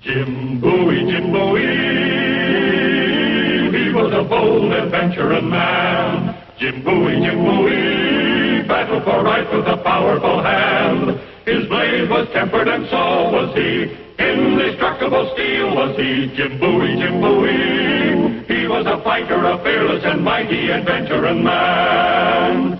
Jim Bowie, Jim Bowie, he was a bold adventuring man. Jim Bowie, battled for right with a powerful hand. His blade was tempered and so was he. Indestructible steel was he. Jim Bowie, he was a fighter, a fearless and mighty adventuring man.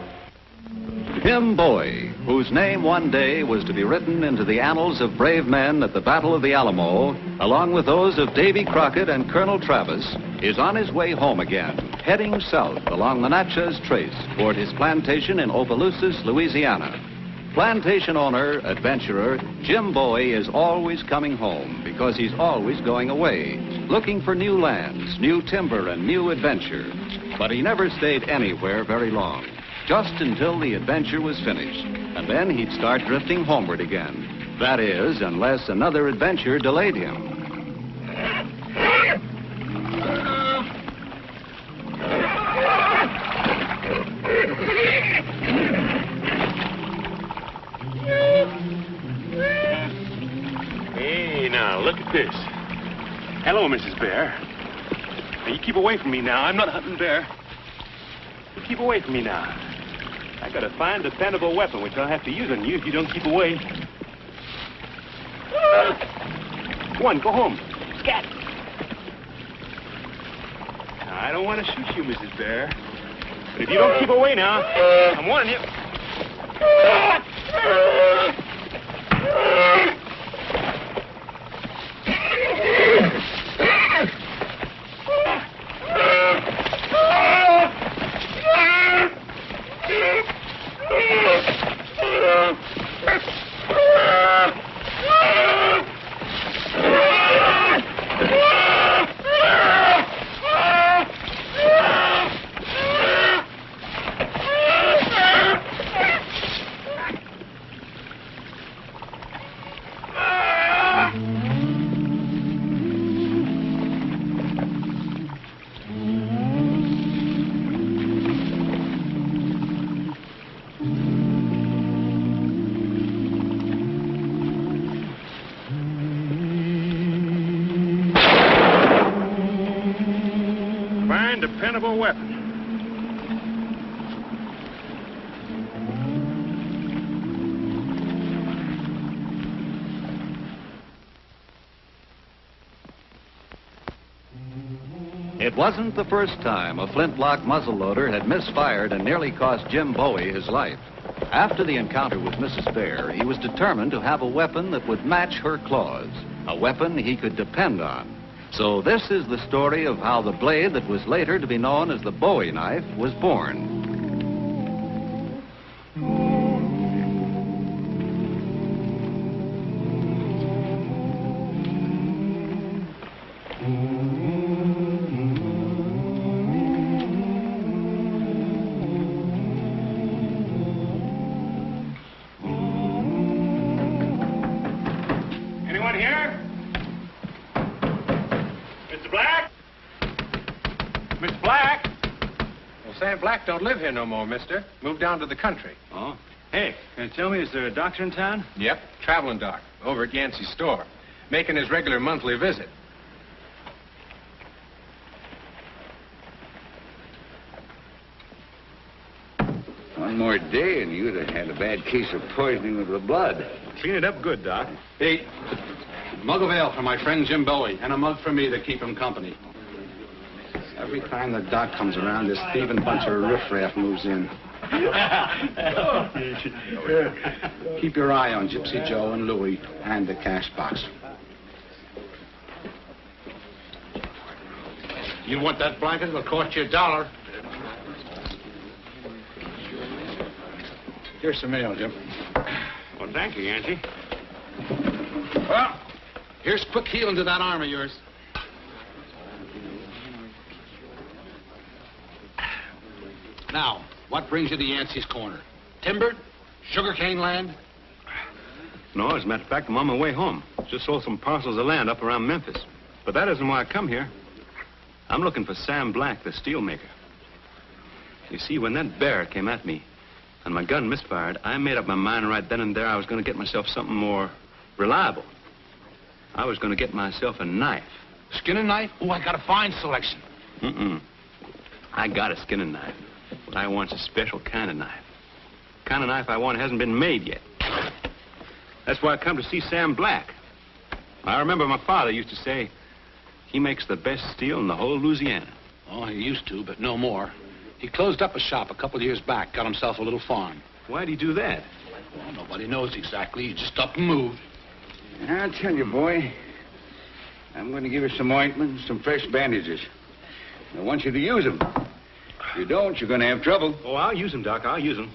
Jim Bowie, whose name one day was to be written into the annals of brave men at the Battle of the Alamo, along with those of Davy Crockett and Colonel Travis, is on his way home again, heading south along the Natchez Trace toward his plantation in Opelousas, Louisiana. Plantation owner, adventurer, Jim Bowie is always coming home because he's always going away, looking for new lands, new timber, and new adventure. But he never stayed anywhere very long, just until the adventure was finished, and then he'd start drifting homeward again. That is, unless another adventure delayed him. Hey, now, look at this. Hello, Mrs. Bear. Now, you keep away from me now. I'm not hunting bear. You keep away from me now. I got a fine, dependable weapon, which I'll have to use on you if you don't keep away. Go on, go home. Scat. Now, I don't want to shoot you, Mrs. Bear. But if you don't keep away now, I'm warning you. Dependable weapon. It wasn't the first time a flintlock muzzleloader had misfired and nearly cost Jim Bowie his life. After the encounter with Mrs. Bear, he was determined to have a weapon that would match her claws, a weapon he could depend on. So this is the story of how the blade that was later to be known as the Bowie knife was born. Anyone here? Black? Miss Black? Well, Sam Black don't live here no more, mister. Moved down to the country. Oh. Hey, can you tell me, is there a doctor in town? Yep, traveling doc, over at Yancey's store, making his regular monthly visit. One more day and you'd have had a bad case of poisoning of the blood. Clean it up good, Doc. Hey, mug of ale for my friend Jim Bowie, and a mug for me to keep him company. Every time the doc comes around, this thieving bunch of riffraff moves in. Keep your eye on Gypsy Joe and Louie and the cash box. You want that blanket? It'll cost you $1. Here's some mail, Jim. Well, thank you, Yancey. Well, here's quick healing to that arm of yours. Now, what brings you to Yancey's Corner? Timber? Sugarcane land? No, as a matter of fact, I'm on my way home. Just sold some parcels of land up around Memphis. But that isn't why I come here. I'm looking for Sam Black, the steelmaker. You see, when that bear came at me and my gun misfired, I made up my mind right then and there I was going to get myself something more reliable. I was going to get myself a knife. Skinning knife? Oh, I got a fine selection. I got a skinning knife. But I want a special kind of knife. The kind of knife I want hasn't been made yet. That's why I come to see Sam Black. I remember my father used to say he makes the best steel in the whole Louisiana. Oh, he used to, but no more. He closed up a shop a couple of years back, got himself a little farm. Why'd he do that? Well, nobody knows exactly. He just up and moved. I'll tell you, boy. I'm going to give you some ointment and some fresh bandages. I want you to use them. If you don't, you're going to have trouble. Oh, I'll use them, Doc. I'll use them.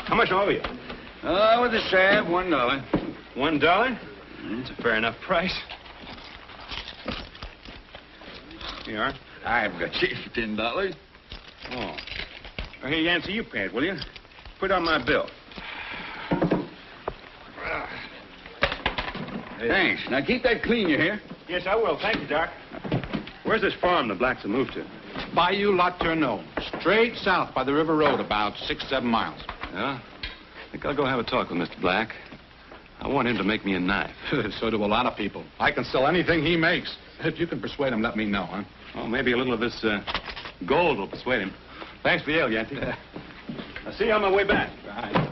How much owe you? With the salve, $1. $1? That's a fair enough price. Here you are. I've got you $10. Oh. Here, Yancey, you pay it, will you? Put on my bill. Thanks. Now keep that clean, you hear? Yes, I will. Thank you, Doc. Where's this farm the Blacks have moved to? Bayou La Tourneau. Straight south by the river road, about 6-7 miles. Yeah? I think I'll go have a talk with Mr. Black. I want him to make me a knife. So do a lot of people. I can sell anything he makes. If you can persuade him, let me know, huh? Well, maybe a little of this gold will persuade him. Thanks for the ale, Yancey. I'll see you on my way back. Right.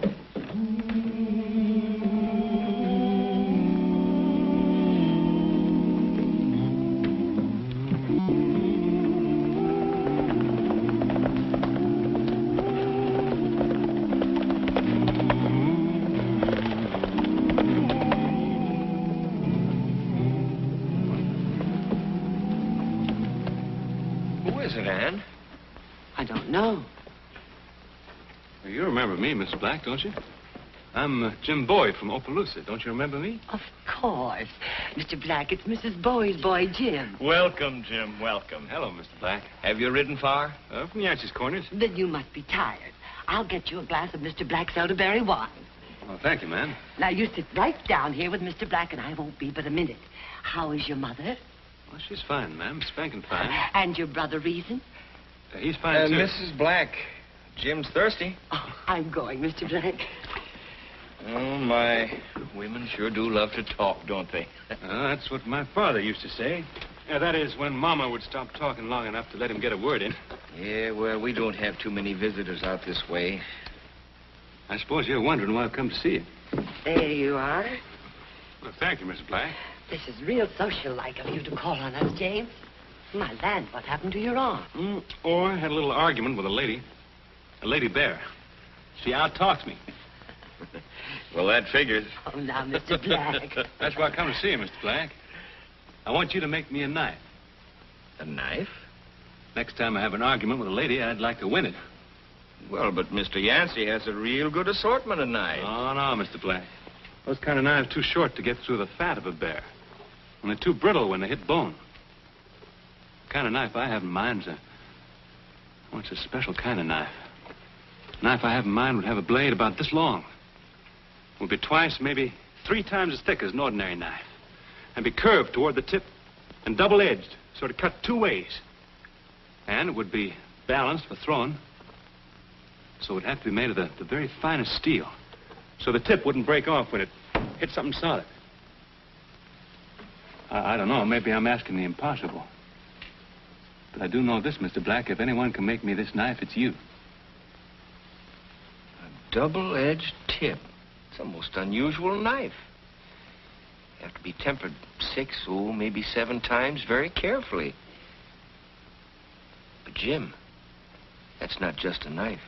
I don't know. Well, you remember me, Miss Black, don't you? I'm Jim Bowie from Opelousas. Don't you remember me? Of course. Mr. Black, it's Mrs. Bowie's boy, Jim. Welcome, Jim, welcome. Hello, Mr. Black. Have you ridden far? From Yancey's Corners. Then you must be tired. I'll get you a glass of Mr. Black's elderberry wine. Oh, thank you, ma'am. Now, you sit right down here with Mr. Black, and I won't be but a minute. How is your mother? Well, she's fine, ma'am. Spanking fine. And your brother Reason? He's fine, too. Mrs. Black, Jim's thirsty. Oh, I'm going, Mr. Black. Oh, my. Women sure do love to talk, don't they? That's what my father used to say. Yeah, that is, when Mama would stop talking long enough to let him get a word in. Yeah, well, we don't have too many visitors out this way. I suppose you're wondering why I've come to see you. There you are. Well, thank you, Mrs. Black. This is real social-like of you to call on us, James. My land, what happened to your arm? I had a little argument with a lady bear. She out-talks me. Well, that figures. Oh, now, Mr. Black. That's why I come to see you, Mr. Black. I want you to make me a knife. A knife? Next time I have an argument with a lady, I'd like to win it. Well, but Mr. Yancey has a real good assortment of knives. Oh, no, Mr. Black. Those kind of knives are too short to get through the fat of a bear. And they're too brittle when they hit bone. The kind of knife I have in mind is it's a special kind of knife. The knife I have in mind would have a blade about this long. Would be twice, maybe 3 times as thick as an ordinary knife. And be curved toward the tip and double-edged, so to cut 2 ways. And it would be balanced for throwing. So it would have to be made of the very finest steel. So the tip wouldn't break off when it hit something solid. I don't know. Maybe I'm asking the impossible. But I do know this, Mr. Black. If anyone can make me this knife, it's you. A double-edged tip. It's a most unusual knife. You have to be tempered 6, maybe 7 times very carefully. But, Jim, that's not just a knife.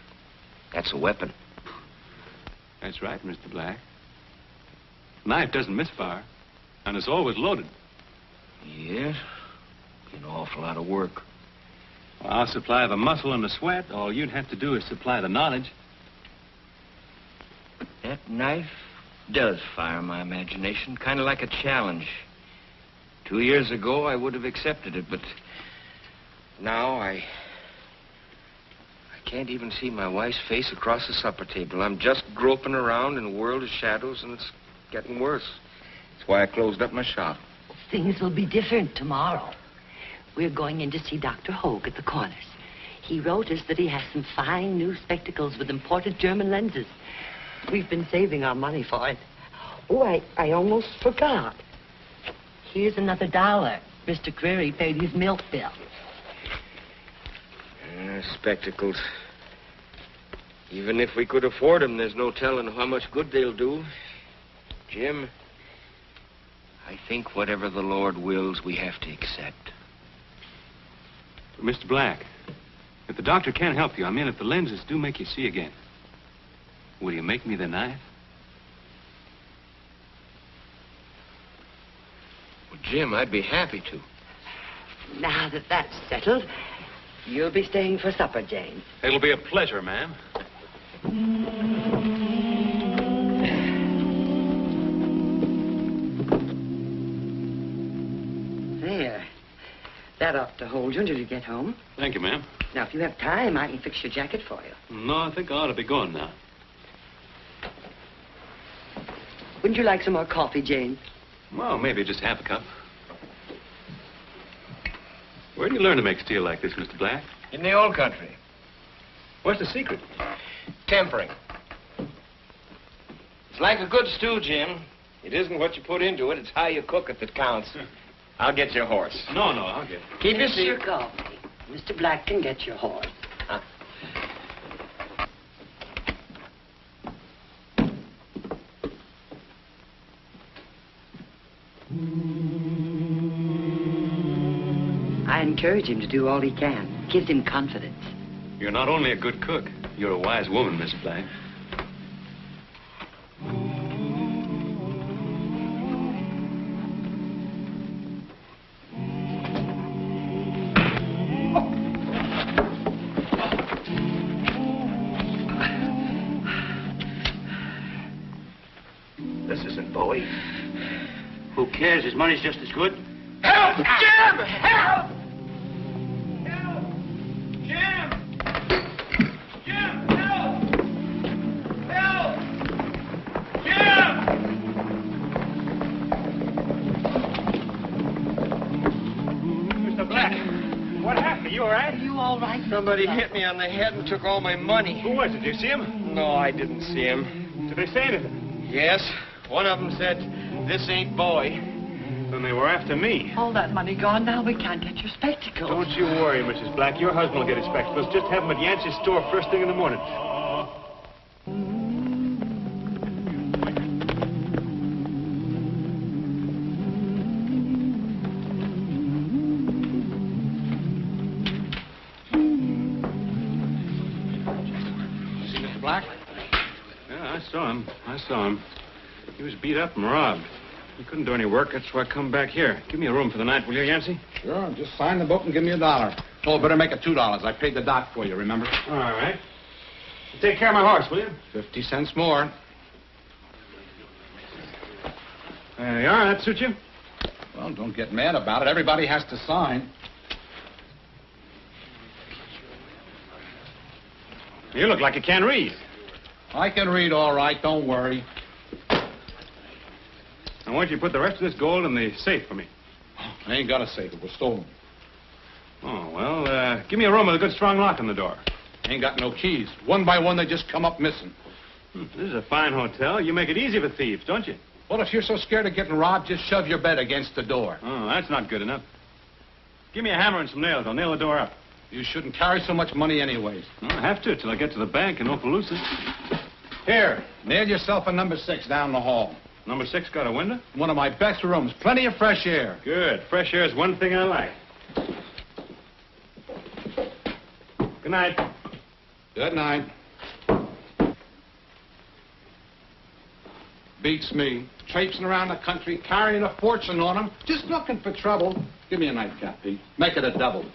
That's a weapon. That's right, Mr. Black. Knife doesn't misfire, and it's always loaded. Yes? An awful lot of work. Well, I'll supply the muscle and the sweat. All you'd have to do is supply the knowledge. That knife does fire my imagination, kind of like a challenge. 2 years ago, I would have accepted it, but now I can't even see my wife's face across the supper table. I'm just groping around in a world of shadows, and it's getting worse. That's why I closed up my shop. Things will be different tomorrow. We're going in to see Dr. Hogue at the Corners. He wrote us that he has some fine new spectacles with imported German lenses. We've been saving our money for it. Oh, I almost forgot. Here's another $1. Mr. Creary paid his milk bill. Spectacles. Even if we could afford them, there's no telling how much good they'll do. Jim, I think whatever the Lord wills, we have to accept. Mr. Black, if the doctor can't help you, I mean if the lenses do make you see again, will you make me the knife? Well, Jim, I'd be happy to. Now that that's settled, you'll be staying for supper, James. It'll be a pleasure, ma'am. There. That ought to hold you until you get home. Thank you, ma'am. Now, if you have time, I can fix your jacket for you. No, I think I ought to be going now. Wouldn't you like some more coffee, James? Well, maybe just half a cup. Where did you learn to make steel like this, Mr. Black? In the old country. What's the secret? Tempering. It's like a good stew, Jim. It isn't what you put into it, it's how you cook it that counts. I'll get your horse. No, I'll get it. Keep your Finish seat. your coffee. Mr. Black can get your horse. Huh? I encourage him to do all he can. Gives him confidence. You're not only a good cook, you're a wise woman, Miss Black. This isn't Bowie. Who cares? His money's just as good. Help! Jim! Help! Help! Jim! Jim, help! Help! Jim! Mr. Black, what happened? Are you all right? Are you all right? Somebody hit me on the head and took all my money. Who was it? Did you see him? No, I didn't see him. Did they say anything? Yes, one of them said, "This ain't Bowie." Then they were after me. All that money gone now, we can't get your spectacles. Don't you worry, Mrs. Black. Your husband will get his spectacles. Just have them at Yancey's store first thing in the morning. See Mr. Black? Yeah, I saw him. He was beat up and robbed. He couldn't do any work. That's why I come back here. Give me a room for the night, will you, Yancey? Sure. Just sign the book and give me $1. Oh, better make it $2. I paid the doc for you, remember? All right. Take care of my horse, will you? 50 cents more. There you are. That suit you? Well, don't get mad about it. Everybody has to sign. You look like you can't read. I can read all right. Don't worry. I want you to put the rest of this gold in the safe for me. I ain't got a safe. It was stolen. Oh, well, give me a room with a good strong lock on the door. Ain't got no keys. One by one, they just come up missing. This is a fine hotel. You make it easy for thieves, don't you? Well, if you're so scared of getting robbed, just shove your bed against the door. Oh, that's not good enough. Give me a hammer and some nails. I'll nail the door up. You shouldn't carry so much money anyways. I have to till I get to the bank in Opelousas. Here, nail yourself a number 6 down the hall. Number 6 got a window? One of my best rooms. Plenty of fresh air. Good. Fresh air is one thing I like. Good night. Good night. Beats me. Traipsing around the country, carrying a fortune on him, just looking for trouble. Give me a nightcap, Pete. Make it a double.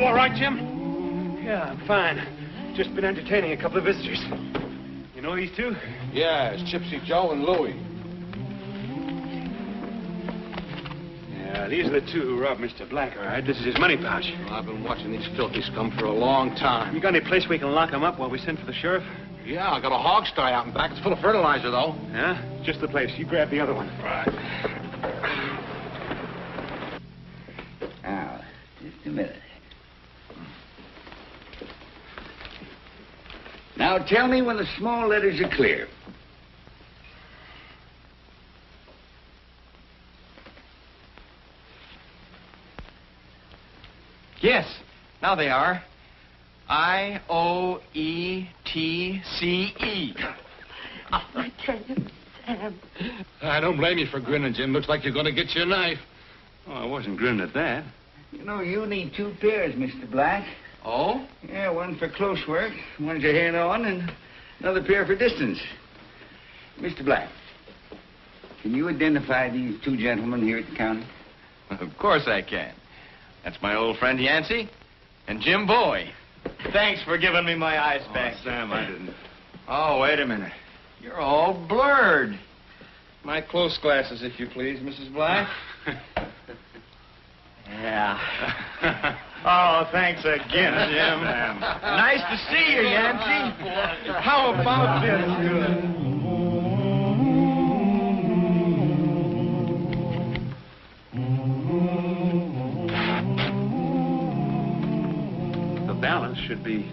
all right, Jim? Yeah, I'm fine. Just been entertaining a couple of visitors. You know these two? Yeah, it's Gypsy Joe and Louie. Yeah, these are the two who robbed Mr. Black, all right? This is his money pouch. Well, I've been watching these filthies come for a long time. You got any place we can lock them up while we send for the sheriff? Yeah, I got a hog sty out in back. It's full of fertilizer, though. Yeah? Just the place. You grab the other one. Right. Now, just a minute. Now, tell me when the small letters are clear. Yes, now they are. I-O-E-T-C-E. I tell you, Sam. I don't blame you for grinning, Jim. Looks like you're going to get your knife. Oh, I wasn't grinning at that. You know, you need 2 pairs, Mr. Black. Oh? Yeah, one for close work, one to hand-on, and another pair for distance. Mr. Black, can you identify these 2 gentlemen here at the county? Of course I can. That's my old friend Yancey and Jim Bowie. Thanks for giving me my eyes back. Sam, I didn't. Oh, wait a minute. You're all blurred. My close glasses, if you please, Mrs. Black. Yeah. Oh, thanks again, Jim. Nice to see you, Yancey. How about this? The balance should be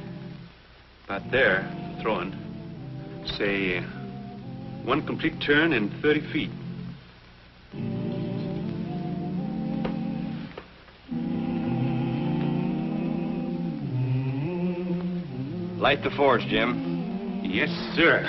about there, throwing. Say, 1 complete turn in 30 feet. Light the forge, Jim. Yes, sir.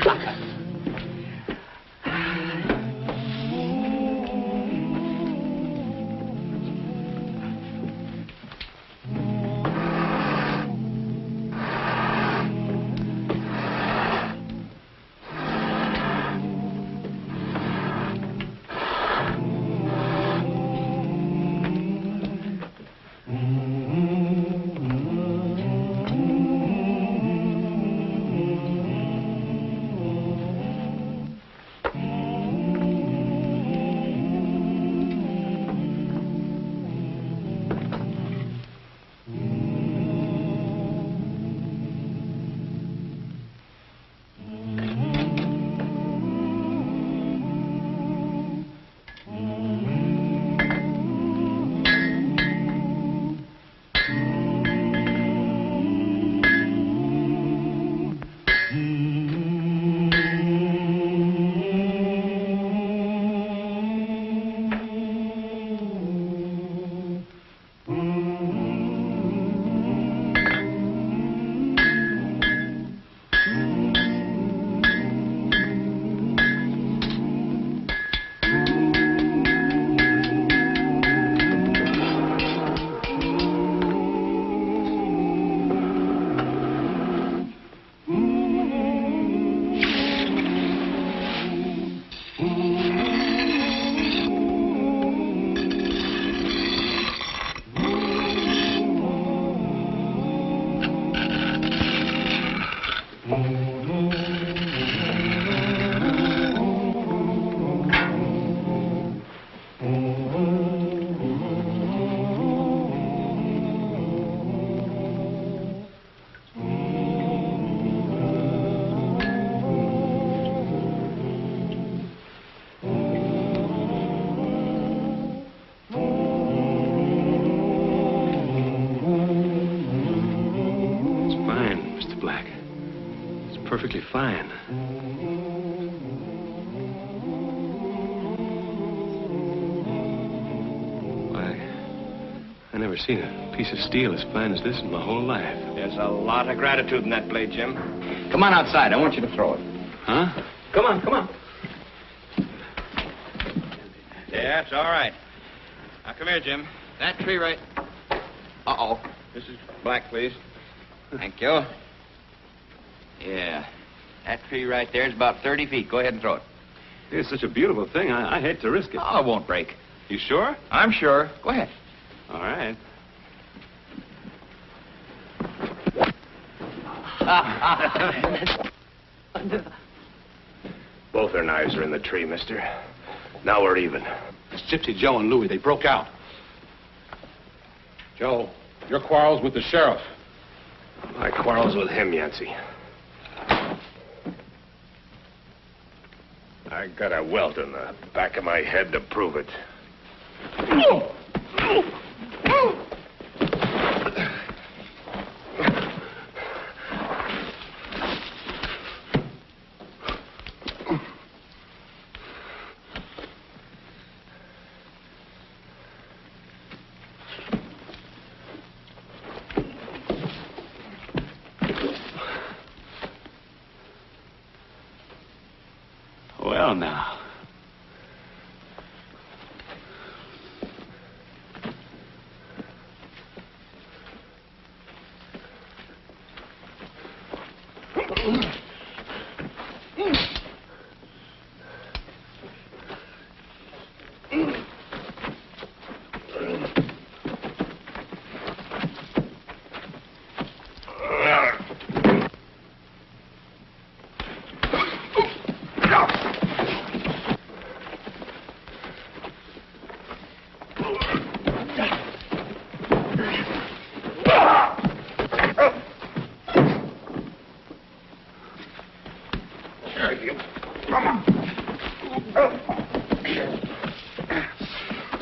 Perfectly fine. I never seen a piece of steel as fine as this in my whole life. There's a lot of gratitude in that blade, Jim. Come on outside. I want you to throw it. Huh? Come on, come on. Yeah, it's all right. Now, come here, Jim. That tree right... Uh-oh. Mrs. Black, please. Thank you. Yeah. That tree right there is about 30 feet. Go ahead and throw it. It's such a beautiful thing. I hate to risk it. Oh, it won't break. You sure? I'm sure. Go ahead. All right. Both their knives are in the tree, mister. Now we're even. It's Gypsy Joe and Louie. They broke out. Joe, your quarrel's with the sheriff. My quarrel's with him, Yancey. I got a welt in the back of my head to prove it. Well, now.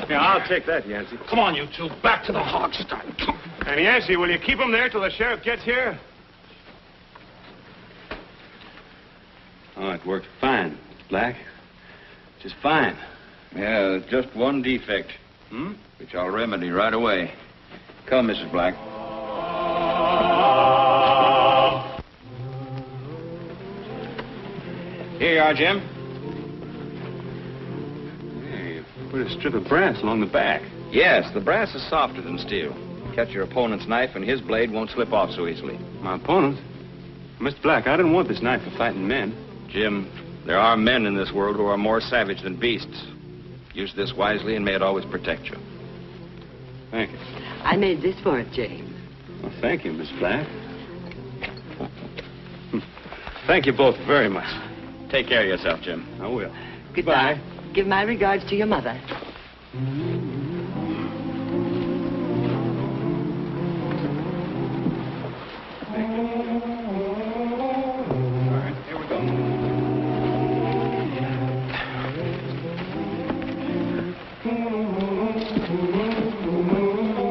Yeah, I'll take that, Yancey. Come on, you two. Back to the hog stand. And Yancey, will you keep him there till the sheriff gets here? Oh, it worked fine, Black. Just fine. Yeah, there's just one defect. Which I'll remedy right away. Come, Mrs. Black. Here you are, Jim. Hey, you put a strip of brass along the back. Yes, the brass is softer than steel. Catch your opponent's knife and his blade won't slip off so easily. My opponent? Mr. Black, I didn't want this knife for fighting men. Jim, there are men in this world who are more savage than beasts. Use this wisely and may it always protect you. Thank you. I made this for it, James. Well, thank you, Miss Black. Thank you both very much. Take care of yourself, Jim. I will. Goodbye. Give my regards to your mother.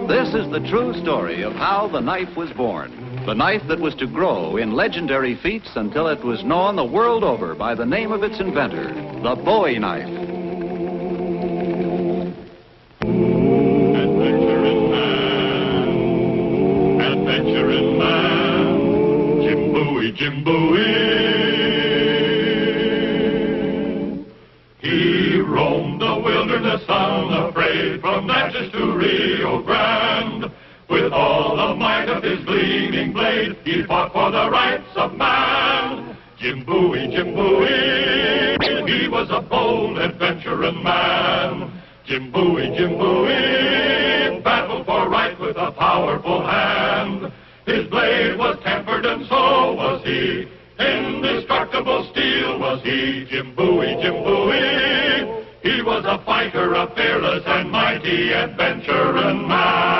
This is the true story of how the knife was born. The knife that was to grow in legendary feats until it was known the world over by the name of its inventor, the Bowie knife. Adventure in man, Jim Bowie, Jim Bowie. He roamed the wilderness unafraid, from Natchez to Rio Grande. With all the might of his gleaming blade, he fought for the rights of man. Jim Bowie, Jim Bowie, he was a bold adventuring man. Jim Bowie, battled for right with a powerful hand. His blade was tempered and so was he. Indestructible steel was he. Jim Bowie, he was a fighter, a fearless and mighty adventuring man.